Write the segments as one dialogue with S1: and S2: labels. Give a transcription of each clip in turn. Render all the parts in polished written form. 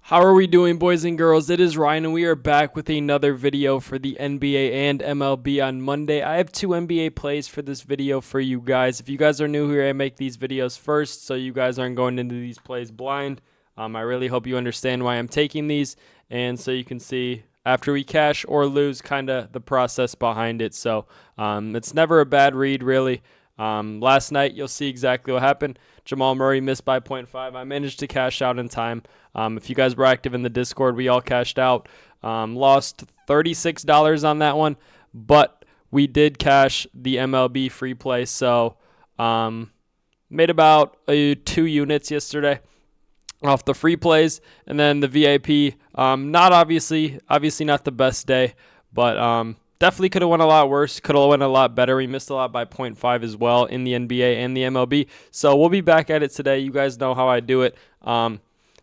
S1: How are we doing, boys and girls? It is Ryan, and we are back with another video for the NBA and MLB on Monday. I have two NBA plays for this video for you guys. If you guys are new here, I make these videos first, so you guys aren't going into these plays blind. I really hope you understand why I'm taking these, and so you can see after we cash or lose kind of the process behind it. So it's never a bad read, really. Last night, you'll see exactly what happened. Jamal Murray missed by 0.5. I managed to cash out in time. If you guys were active in the Discord, we all cashed out. Lost $36 on that one, but we did cash the MLB free play. So made about 2 units yesterday off the free plays, and then the VIP. Not obviously not the best day, but definitely could have went a lot worse. Could have went a lot better. We missed a lot by 0.5 as well in the NBA and the MLB. So we'll be back at it today. You guys know how I do it.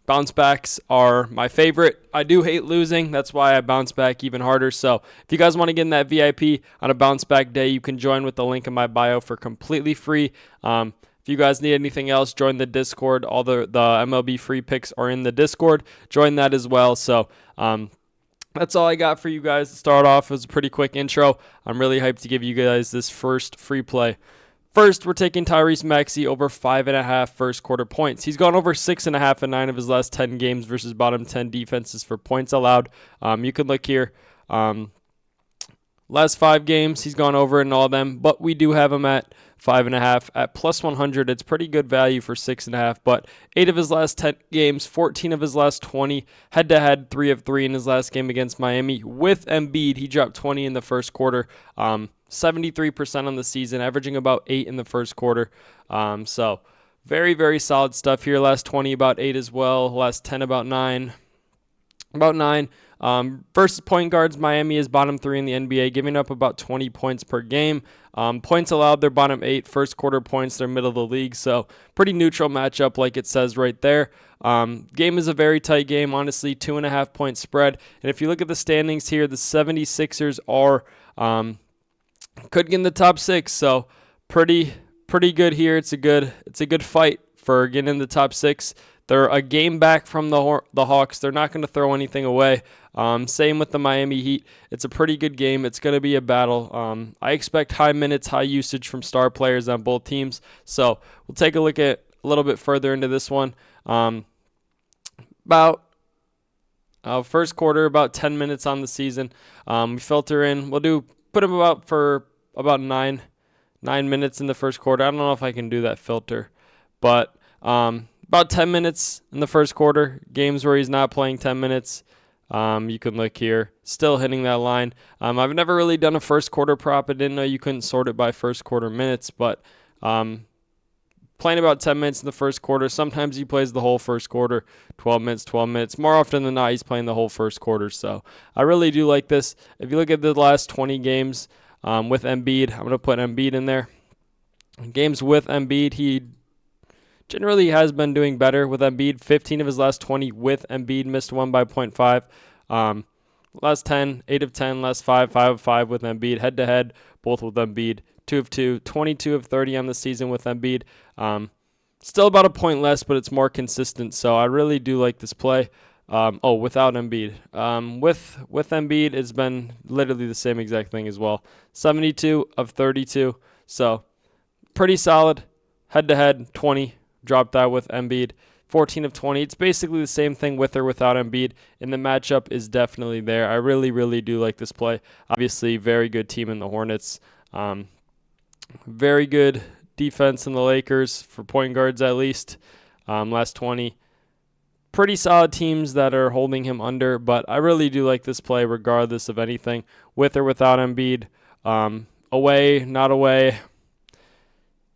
S1: Bounce backs are my favorite. I do hate losing. That's why I bounce back even harder. So if you guys want to get in that VIP on a bounce back day, you can join with the link in my bio for completely free. If you guys need anything else, join the Discord. All the MLB free picks are in the Discord. Join that as well. So that's all I got for you guys to start off. It was a pretty quick intro. I'm really hyped to give you guys this first free play. First, we're taking Tyrese Maxey over 5.5 first quarter points. He's gone over 6.5 in 9 of his last 10 games versus bottom 10 defenses for points allowed. You can look here. Last 5 games, he's gone over in all of them, but we do have him at 5.5 at plus 100. It's pretty good value for 6.5, but 8 of his last 10 games, 14 of his last 20, head-to-head 3 of 3 in his last game against Miami. With Embiid, he dropped 20 in the first quarter, 73% on the season, averaging about 8 in the first quarter. So very, very solid stuff here. Last 20, about 8 as well. Last 10, about 9. Versus point guards, Miami is bottom 3 in the NBA, giving up about 20 points per game. Points allowed, they're bottom 8. First quarter points, they're middle of the league. So pretty neutral matchup like it says right there. Game is a very tight game, honestly, 2.5 point spread. And if you look at the standings here, the 76ers are could get in the top 6. So pretty good here. It's a good fight for getting in the top 6. They're a game back from the Hawks. They're not going to throw anything away. Same with the Miami Heat. It's a pretty good game. It's going to be a battle. I expect high minutes, high usage from star players on both teams. So we'll take a look at a little bit further into this one. About first quarter, about 10 minutes on the season. We filter in. Put them for about 9 minutes in the first quarter. I don't know if I can do that filter, but about 10 minutes in the first quarter. Games where he's not playing 10 minutes. You can look here. Still hitting that line. I've never really done a first quarter prop. I didn't know you couldn't sort it by first quarter minutes, but playing about 10 minutes in the first quarter. Sometimes he plays the whole first quarter, 12 minutes. More often than not, he's playing the whole first quarter. So I really do like this. If you look at the last 20 games with Embiid, I'm going to put Embiid in there. Games with Embiid, he generally has been doing better with Embiid. 15 of his last 20 with Embiid, missed one by 0.5. Last 10, 8 of 10. Last 5, 5 of 5 with Embiid. Head-to-head, both with Embiid. 2 of 2, 22 of 30 on the season with Embiid. Still about a point less, but it's more consistent. So I really do like this play. Without Embiid. With Embiid, it's been literally the same exact thing as well. 72 of 32. So pretty solid. Head-to-head, 20. Dropped that with Embiid. 14 of 20. It's basically the same thing with or without Embiid, and the matchup is definitely there. I really, really do like this play. Obviously, very good team in the Hornets. Very good defense in the Lakers for point guards at least. Last 20. Pretty solid teams that are holding him under, but I really do like this play regardless of anything, with or without Embiid. Away, not away.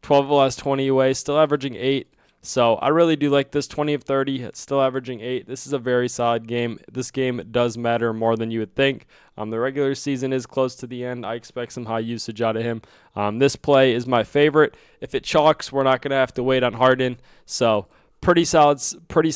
S1: 12 of the last 20 away, still averaging 8. So I really do like this. 20 of 30, still averaging 8. This is a very solid game. This game does matter more than you would think. The regular season is close to the end. I expect some high usage out of him. This play is my favorite. If it chalks, we're not going to have to wait on Harden. So pretty solid play.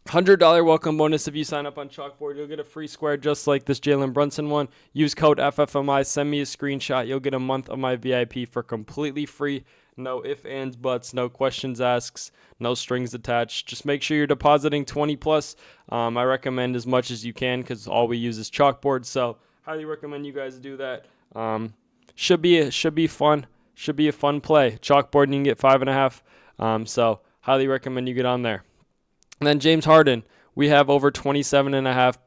S1: $100 welcome bonus if you sign up on Chalkboard. You'll get a free square just like this Jalen Brunson one. Use code FFMI. Send me a screenshot. You'll get a month of my VIP for completely free. No ifs, ands, buts, no questions asked, no strings attached. Just make sure you're depositing 20 plus. I recommend as much as you can because all we use is chalkboard. So highly recommend you guys do that. Should be fun. Should be a fun play. Chalkboard, you can get 5.5. So highly recommend you get on there. And then James Harden, we have over 27.5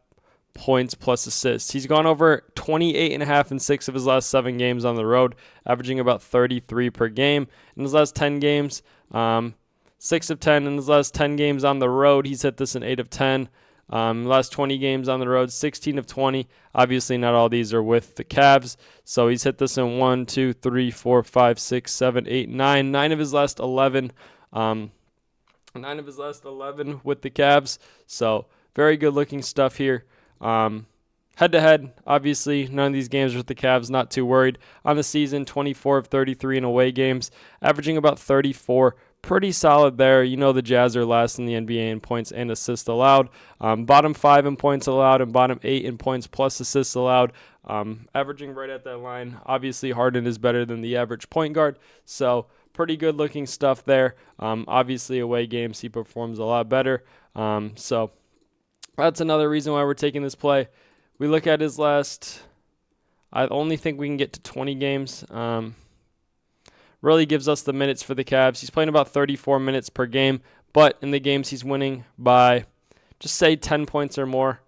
S1: points plus assists. He's gone over 28.5 in 6 of his last 7 games on the road, averaging about 33 per game. In his last 10 games, 6 of 10 in his last 10 games on the road. He's hit this in 8 of 10. Last 20 games on the road, 16 of 20. Obviously, not all these are with the Cavs. So he's hit this in 1, 2, 3, 4, 5, 6, 7, 8, 9. 9 of his last 11. 9 of his last 11 with the Cavs. So very good looking stuff here. Head to head, obviously, none of these games with the Cavs, not too worried. On the season, 24 of 33 in away games, averaging about 34. Pretty solid there. You know the Jazz are last in the NBA in points and assists allowed. Bottom 5 in points allowed and bottom 8 in points plus assists allowed. Averaging right at that line. Obviously, Harden is better than the average point guard, so pretty good looking stuff there. Obviously, away games, he performs a lot better. So that's another reason why we're taking this play. We look at his last, I only think we can get to 20 games. Really gives us the minutes for the Cavs. He's playing about 34 minutes per game, but in the games he's winning by, just say 10 points or more.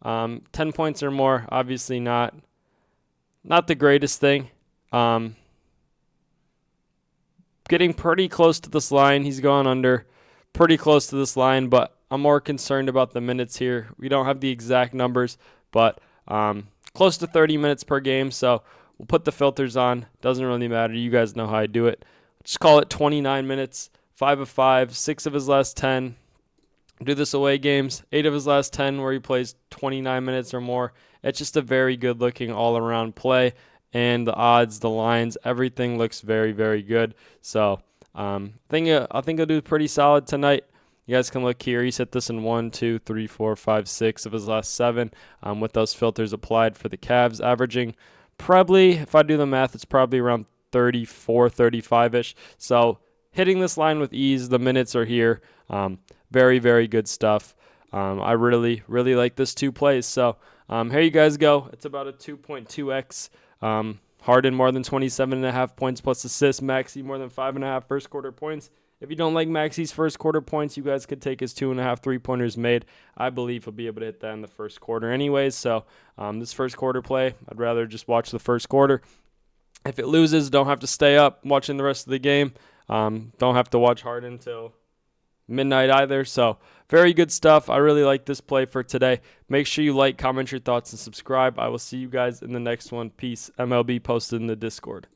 S1: 10 points or more, obviously not the greatest thing. Getting pretty close to this line. He's gone under pretty close to this line, but I'm more concerned about the minutes here. We don't have the exact numbers, but close to 30 minutes per game, so we'll put the filters on. Doesn't really matter. You guys know how I do it. Just call it 29 minutes, 5 of 5, 6 of his last 10. Do this away games, 8 of his last 10 where he plays 29 minutes or more. It's just a very good-looking all-around play, and the odds, the lines, everything looks very, very good. So I think he'll do pretty solid tonight. You guys can look here. He's hit this in 1, 2, 3, 4, 5, 6 of his last 7 with those filters applied for the Cavs, averaging probably, if I do the math, it's probably around 34, 35-ish. So hitting this line with ease. The minutes are here. Very, very good stuff. I really, really like this 2 plays. So here you guys go. It's about a 2.2x. Harden more than 27.5 points plus assists. Maxey more than 5.5 first quarter points. If you don't like Maxey's first quarter points, you guys could take his 2.5 3-pointers made. I believe he'll be able to hit that in the first quarter anyways. So this first quarter play, I'd rather just watch the first quarter. If it loses, don't have to stay up watching the rest of the game. Don't have to watch Harden until midnight either. So very good stuff. I really like this play for today. Make sure you like, comment your thoughts, and subscribe. I will see you guys in the next one. Peace. MLB posted in the Discord.